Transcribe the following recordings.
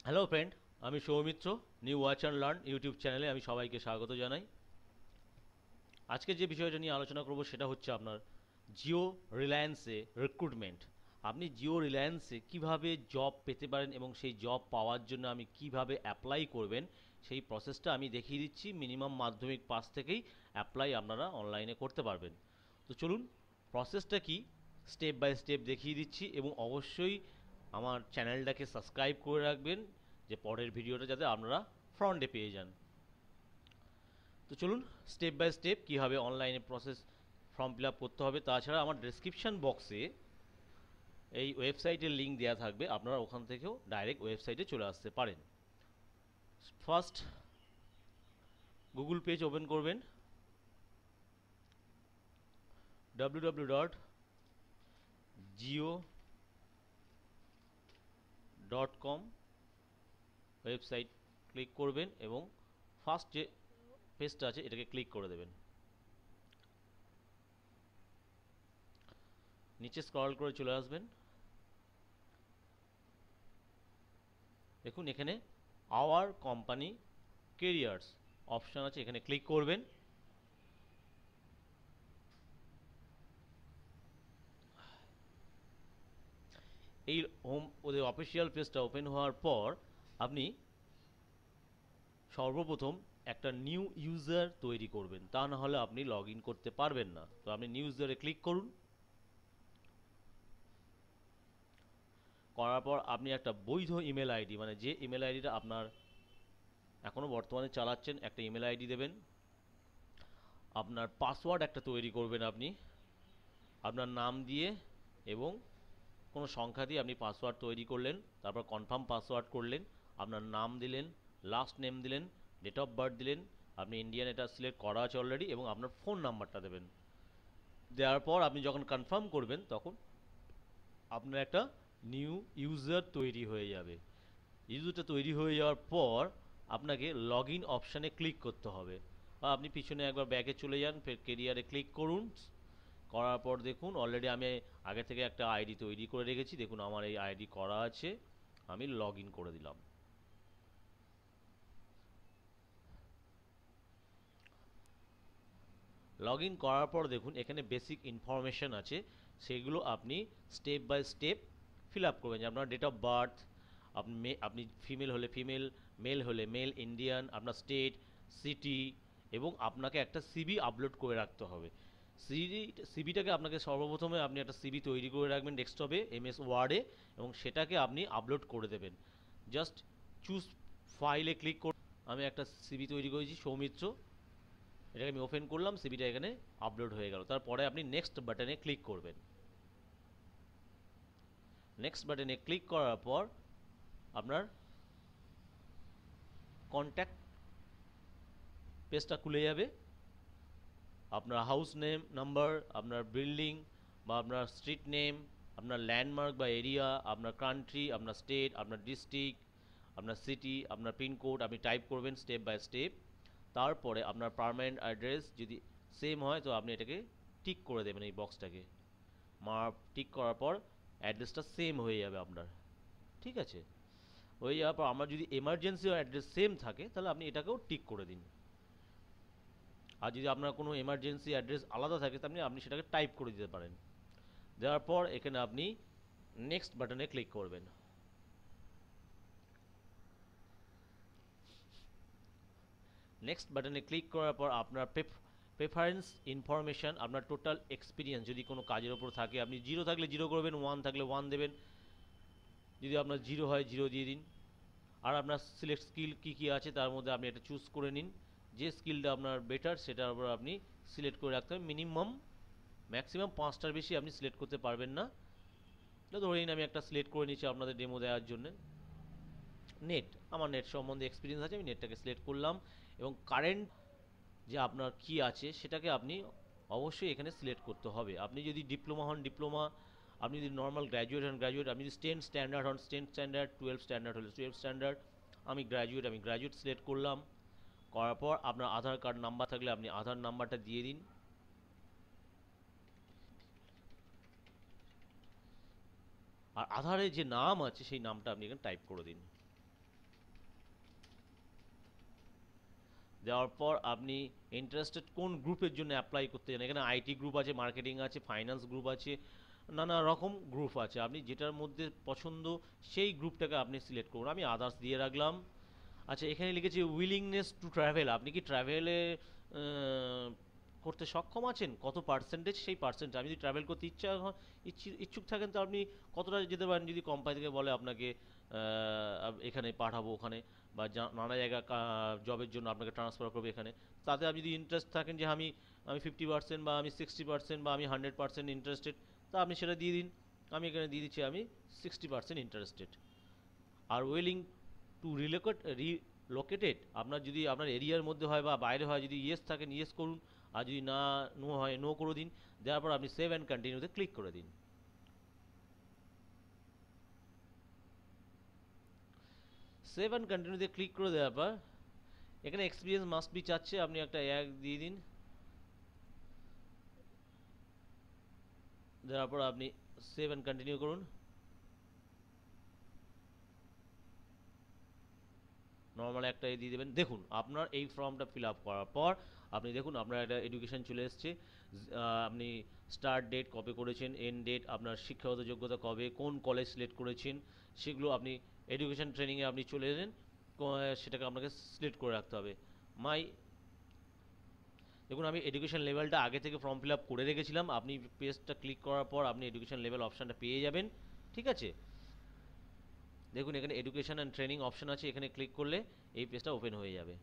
Hello friend, আমি Soumitra. New watch and learn YouTube চ্যানেলে আমি সবাইকে স্বাগত জানাই। আজকে যে বিষয়টা নিয়ে আলোচনা করব সেটা হচ্ছে আপনার জিও রিলায়েন্সে রিক্রুটমেন্ট। আপনি জিও রিলায়েন্সে কিভাবে জব পেতে পারেন এবং সেই জব পাওয়ার জন্য আমি কিভাবে অ্যাপ্লাই করবেন সেই প্রসেসটা আমি দেখিয়ে দিচ্ছি। মিনিমাম মাধ্যমিক পাস থেকেই অ্যাপ্লাই আপনারা অনলাইনে করতে পারবেন। তো চলুন, প্রসেসটা কি স্টেপ বাই স্টেপ দেখিয়ে দিচ্ছি, এবং অবশ্যই আমার চ্যানেলটাকে সাবস্ক্রাইব করে রাখবেন যে পরের ভিডিওটা যাতে আপনারা ফ্রন্টে পেয়ে যান। তো চলুন, স্টেপ বাই স্টেপ কীভাবে অনলাইনে প্রসেস ফর্ম ফিল আপ করতে হবে। তাছাড়া আমার ডেসক্রিপশান বক্সে এই ওয়েবসাইটের লিঙ্ক দেওয়া থাকবে, আপনারা ওখান থেকেও ডাইরেক্ট ওয়েবসাইটে চলে আসতে পারেন। ফার্স্ট গুগল পেজ ওপেন করবেন, www.jio.com ওয়েবসাইট ক্লিক করবেন এবং ফার্স্ট যে পেজটা আছে এটাকে ক্লিক করে দেবেন। নিচে স্ক্রল করে চলে আসবেন, দেখুন এখানে আওয়ার কোম্পানি কেরিয়ার্স অপশান আছে, এখানে ক্লিক করবেন। এই হোম ওদের অফিসিয়াল পেজটা ওপেন হওয়ার পর আপনি সর্বপ্রথম একটা নিউ ইউজার তৈরি করবেন, তা না হলে আপনি লগ ইন করতে পারবেন না। তো আপনি নিউ ইউজারে ক্লিক করুন। করার পর আপনি একটা বৈধ ইমেল আইডি, মানে যে ইমেল আইডিটা আপনার এখনও বর্তমানে চালাচ্ছেন, একটা ইমেল আইডি দেবেন। আপনার পাসওয়ার্ড একটা তৈরি করবেন আপনি, আপনার নাম দিয়ে এবং কোনো সংখ্যা দিয়ে আপনি পাসওয়ার্ড তৈরি করলেন। তারপর কনফার্ম পাসওয়ার্ড করলেন, আপনার নাম দিলেন, লাস্ট নেম দিলেন, ডেট অফ বার্থ দিলেন, আপনি ইন্ডিয়ান এটা সিলেক্ট করা আছে অলরেডি, এবং আপনার ফোন নাম্বারটা দেবেন। দেওয়ার পর আপনি যখন কনফার্ম করবেন তখন আপনার একটা নিউ ইউজার তৈরি হয়ে যাবে। ইউজারটা তৈরি হয়ে যাওয়ার পর আপনাকে লগ ইন অপশানে ক্লিক করতে হবে, বা আপনি পিছনে একবার ব্যাকে চলে যান, ফের কেরিয়ারে ক্লিক করুন। করার পর দেখুন অলরেডি আমি আগে থেকে একটা আইডি তৈরি করে রেখেছি, দেখুন আমার এই আইডি করা আছে, আমি লগ ইন করে দিলাম। লগ ইন করার পর দেখুন এখানে বেসিক ইনফরমেশান আছে, সেগুলো আপনি step by step fill up করবেন। যে আপনার ডেট অফ বার্থ, আপনি ফিমেল হলে ফিমেল, মেল হলে মেল, ইন্ডিয়ান, আপনার স্টেট, সিটি, এবং আপনাকে একটা সিবি আপলোড করে রাখতে হবে। সিবিটাকে আপনাকে সর্বপ্রথমে আপনি একটা সিবি তৈরি করে রাখবেন ডেস্কটপে এমএস ওয়ার্ডে, এবং সেটাকে আপনি আপলোড করে দেবেন। জাস্ট চুজ ফাইলে ক্লিক করে আমি একটা সিবি তৈরি করেছি সৌমিত্র, এটাকে আমি ওপেন করলাম, সিবিটা এখানে আপলোড হয়ে গেল। তারপরে আপনি নেক্সট বাটনে ক্লিক করবেন। নেক্সট বাটনে ক্লিক করার পর আপনার কন্ট্যাক্ট পেজটা খুলে যাবে। আপনার হাউস নেম নাম্বার, আপনার বিল্ডিং বা আপনার স্ট্রিট নেম, আপনার ল্যান্ডমার্ক বা এরিয়া, আপনার কান্ট্রি, আপনার স্টেট, আপনার ডিস্ট্রিক্ট, আপনার সিটি, আপনার পিনকোড আপনি টাইপ করবেন স্টেপ বাই স্টেপ। তারপরে আপনার পার্মানেন্ট অ্যাড্রেস যদি সেম হয় তো আপনি এটাকে টিক করে দেবেন, এই বক্সটাকে টিক করার পর অ্যাড্রেসটা সেম হয়ে যাবে আপনার। ঠিক আছে, হয়ে যাওয়ার পর আমার যদি এমার্জেন্সি অ্যাড্রেস সেম থাকে তাহলে আপনি এটাকেও টিক করে দিন। আর যদি আপনার কোনো এমার্জেন্সি অ্যাড্রেস আলাদা থাকে তাহলে আপনি সেটাকে টাইপ করে দিতে পারেন। দেওয়ার পর এখানে আপনি নেক্সট বাটনে ক্লিক করবেন। নেক্সট বাটনে ক্লিক করার পর আপনার প্রেফারেন্স ইনফরমেশান, আপনার টোটাল এক্সপিরিয়েন্স যদি কোনো কাজের ওপর থাকে, আপনি জিরো থাকলে জিরো করবেন, ওয়ান থাকলে ওয়ান দেবেন। যদি আপনার জিরো হয় জিরো দিয়ে দিন। আর আপনার সিলেক্ট স্কিল কী কী আছে তার মধ্যে আপনি এটা চুজ করে নিন, যে স্কিলটা আপনার বেটার সেটার উপর আপনি সিলেক্ট করে রাখতে হবে। মিনিমাম ম্যাক্সিমাম 5টার বেশি আপনি সিলেক্ট করতে পারবেন না। ধরে নিন আমি একটা সিলেক্ট করে নিচ্ছি আপনাদের ডেমো দেওয়ার জন্য। নেট, আমার নেট সম্বন্ধে এক্সপিরিয়েন্স আছে, আমি নেটটাকে সিলেক্ট করলাম, এবং কারেন্ট যে আপনার কি আছে সেটাকে আপনি অবশ্যই এখানে সিলেক্ট করতে হবে। আপনি যদি ডিপ্লোমা হন ডিপ্লোমা, আপনি যদি নর্মাল গ্র্যাজুয়েট হন গ্র্যাজুয়েট, আপনি যদি স্টেন স্ট্যান্ডার্ড হন স্টেন স্ট্যান্ডার্ড, 12 স্ট্যান্ডার্ড হলে 12 স্ট্যান্ডার্ড। আমি গ্র্যাজুয়েট সিলেক্ট করলাম। করার পর আপনার আধার কার্ড নাম্বার থাকলে আপনি আধার নাম্বারটা দিয়ে দিন। আর আধারে যে নাম আছে সেই নামটা আপনি এখানে টাইপ করে দিন। দেওয়ার পর আপনি ইন্টারেস্টেড কোন গ্রুপের জন্য অ্যাপ্লাই করতে চান। এখানে আইটি গ্রুপ আছে, মার্কেটিং আছে, ফাইন্যান্স গ্রুপ আছে, নানা রকম গ্রুপ আছে। আপনি যেটার মধ্যে পছন্দ সেই গ্রুপটাকে আপনি সিলেক্ট করুন। আমি আদার্স দিয়ে রাখলাম। আচ্ছা, এখানে লিখেছি উইলিংনেস টু ট্রাভেল। আপনি কি ট্রাভেলে করতে সক্ষম আছেন, কত পার্সেন্টেজ, সেই পার্সেন্ট আমি যদি ট্রাভেল করতে ইচ্ছুক থাকেন তো আপনি কতটা যেতে পারেন। যদি কোম্পানি থেকে বলে আপনাকে এখানে পাঠাবো, ওখানে বা নানা জায়গা জবের জন্য আপনাকে ট্রান্সফার করবে এখানে, তাতে আপনি যদি ইন্টারেস্ট থাকেন যে আমি 50% বা আমি 60% বা আমি 100% ইন্টারেস্টেড, তা আপনি সেটা দিয়ে দিন। আমি এখানে দিয়ে দিচ্ছি আমি 60% ইন্টারেস্টেড। আর উইলিং টু রিলোকেটেড, আপনার যদি আপনার এরিয়ার মধ্যে হয় বা বাইরে হয়, যদি ইয়েস থাকেন ইয়েস করুন, আর যদি না নো হয় নো করে দিন। দেওয়ার পর আপনি সেভ অ্যান্ড কন্টিনিউতে ক্লিক করে দিন। সেভ অ্যান্ড কন্টিনিউতে ক্লিক করে দেওয়ার পর এখানে এক্সপিরিয়েন্স মাস্ট বি চাচ্ছে, আপনি একটা এক দিয়ে দিন। দেওয়ার পর আপনি সেভ অ্যান্ড কন্টিনিউ করুন। নর্মাল একটা দিয়ে দেবেন। দেখুন আপনার এই ফর্মটা ফিল আপ করার পর আপনি দেখুন আপনার একটা এডুকেশন চলে এসছে। আপনি স্টার্ট ডেট কবে করেছেন, এন্ড ডেট, আপনার শিক্ষাগত যোগ্যতা কবে, কোন কলেজ সিলেক্ট করেছেন, সেগুলো আপনি এডুকেশন ট্রেনিংয়ে আপনি চলে এলেন, সেটাকে আপনাকে সিলেক্ট করে রাখতে হবে। মাই দেখুন আমি এডুকেশন লেভেলটা আগে থেকে ফর্ম ফিল আপ করে রেখেছিলাম। আপনি পেজটা ক্লিক করার পর আপনি এডুকেশন লেভেল অপশানটা পেয়ে যাবেন। ঠিক আছে, দেখুন এখানে এডুকেশন অ্যান্ড ট্রেনিং অপশান আছে, এখানে ক্লিক করলে এই পেজটা ওপেন হয়ে যাবে।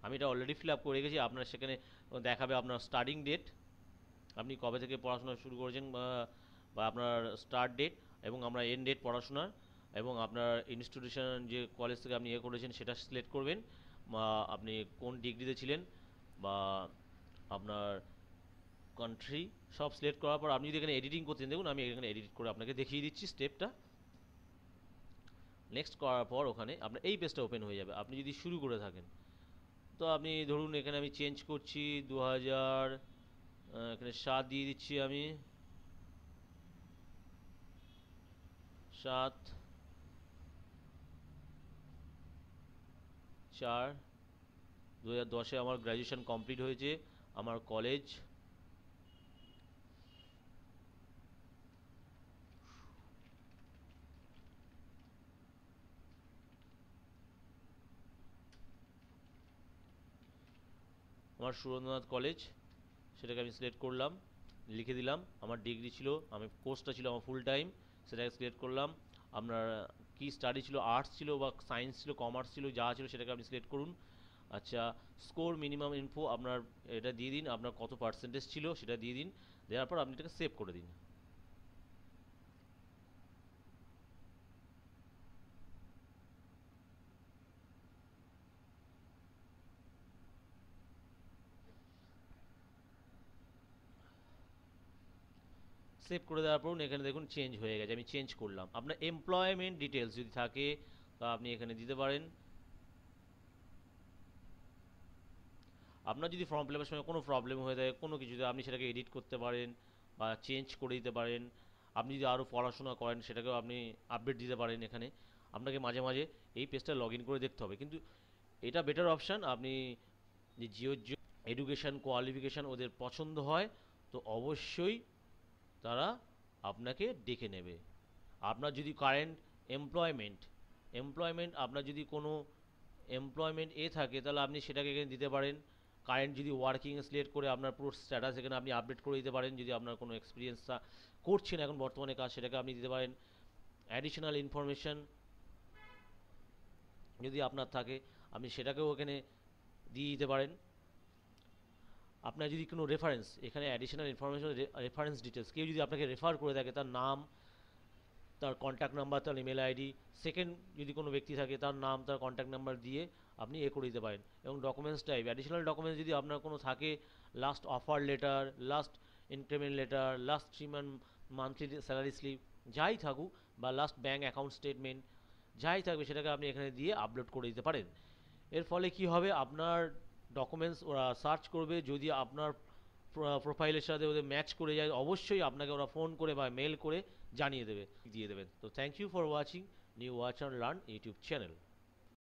আমি এটা অলরেডি ফিল আপ করে রেখেছি। আপনার সেখানে দেখাবে আপনার স্টার্টিং ডেট, আপনি কবে থেকে পড়াশোনা শুরু করেছেন, বা আপনার স্টার্ট ডেট, এবং আমরা এন্ড ডেট পড়াশোনার, এবং আপনার ইনস্টিটিউশন যে কলেজ থেকে আপনি করেছেন সেটা সিলেক্ট করবেন, বা আপনি কোন ডিগ্রিতে ছিলেন, বা আপনার কান্ট্রি, সব সিলেক্ট করার পর আপনি যদি এখানে এডিটিং করতেন, দেখুন আমি এখানে এডিট করে আপনাকে দেখিয়ে দিচ্ছি স্টেপটা। নেক্সট করার পর ওখানে আপনার এই পেজটা ওপেন হয়ে যাবে আপনি যদি শুরু করে থাকেন। তো আপনি ধরুন এখানে আমি চেঞ্জ করছি 2000, এখানে 7 দিয়ে দিচ্ছি আমি, 7/4/2010-এ আমার গ্র্যাজুয়েশন কমপ্লিট হয়েছে। আমার কলেজ আমার সুরেন্দ্রনাথ কলেজ, সেটাকে আমি সিলেক্ট করলাম, লিখে দিলাম। আমার ডিগ্রি ছিল, আমি কোর্সটা ছিল আমার ফুল টাইম, সেটাকে সিলেক্ট করলাম। আপনার কি স্টাডি ছিল, আর্টস ছিল বা সায়েন্স ছিল, কমার্স ছিল, যা ছিল সেটাকে আপনি সিলেক্ট করুন। আচ্ছা, স্কোর মিনিমাম ইনফো আপনার এটা দিয়ে দিন, আপনার কত পার্সেন্টেজ ছিল সেটা দিয়ে দিন। দেওয়ার পর আপনি এটাকে সেভ করে দিন। সেভ করে দেওয়ার পর এখানে দেখুন চেঞ্জ হয়ে গেছে, আমি চেঞ্জ করলাম। আপনার এমপ্লয়মেন্ট ডিটেলস যদি থাকে তা আপনি এখানে দিতে পারেন। আপনার যদি ফর্ম ফিল আপের সময় কোনো প্রবলেম হয়ে থাকে, কোনো কিছুতে, আপনি সেটাকে এডিট করতে পারেন বা চেঞ্জ করে দিতে পারেন। আপনি যদি আরও পড়াশোনা করেন সেটাকেও আপনি আপডেট দিতে পারেন। এখানে আপনাকে মাঝে মাঝে এই পেজটা লগ ইন করে দেখতে হবে, কিন্তু এটা বেটার অপশান। আপনি যে জিওর এডুকেশান কোয়ালিফিকেশান ওদের পছন্দ হয় তো অবশ্যই তারা আপনাকে ডেকে নেবে। আপনার যদি কারেন্ট এমপ্লয়মেন্ট এমপ্লয়মেন্ট আপনার যদি কোনো এমপ্লয়মেন্ট থাকে তাহলে আপনি সেটাকে এখানে দিতে পারেন। কারেন্ট যদি ওয়ার্কিং সিলেক্ট করে আপনার পুরো স্ট্যাটাস এখানে আপনি আপডেট করে দিতে পারেন। যদি আপনার কোনো এক্সপিরিয়েন্স করছেন এখন বর্তমানে কাজ, সেটাকে আপনি দিতে পারেন। অ্যাডিশনাল ইনফরমেশান যদি আপনার থাকে আপনি সেটাকেও এখানে দিয়ে দিতে পারেন। আপনার যদি কোনো রেফারেন্স, এখানে অ্যাডিশনাল ইনফরমেশন, রেফারেন্স ডিটেলস, কেউ যদি আপনাকে রেফার করে থাকে তার নাম, তার কন্ট্যাক্ট নাম্বার, তার ইমেল আইডি, সেকেন্ড যদি কোনো ব্যক্তি থাকে তার নাম, তার কন্ট্যাক্ট নাম্বার দিয়ে আপনি করে দিতে পারেন। এবং ডকুমেন্টস টাইপ, অ্যাডিশনাল ডকুমেন্টস যদি আপনার কোনো থাকে, last offer letter, last increment letter, last 3 monthly salary slip, যাই থাকুক, বা লাস্ট ব্যাঙ্ক অ্যাকাউন্ট স্টেটমেন্ট, যাই থাকবে সেটাকে আপনি এখানে দিয়ে আপলোড করে দিতে পারেন। এর ফলে কি হবে, আপনার ডকুমেন্টস ওরা সার্চ করবে, যদি আপনার প্রোফাইলের সাথে ওদের ম্যাচ করে যায় অবশ্যই আপনাকে ওরা ফোন করে বা মেল করে জানিয়ে দেবে, দিয়ে দেবেন। তো thank you for watching new watch and learn YouTube channel.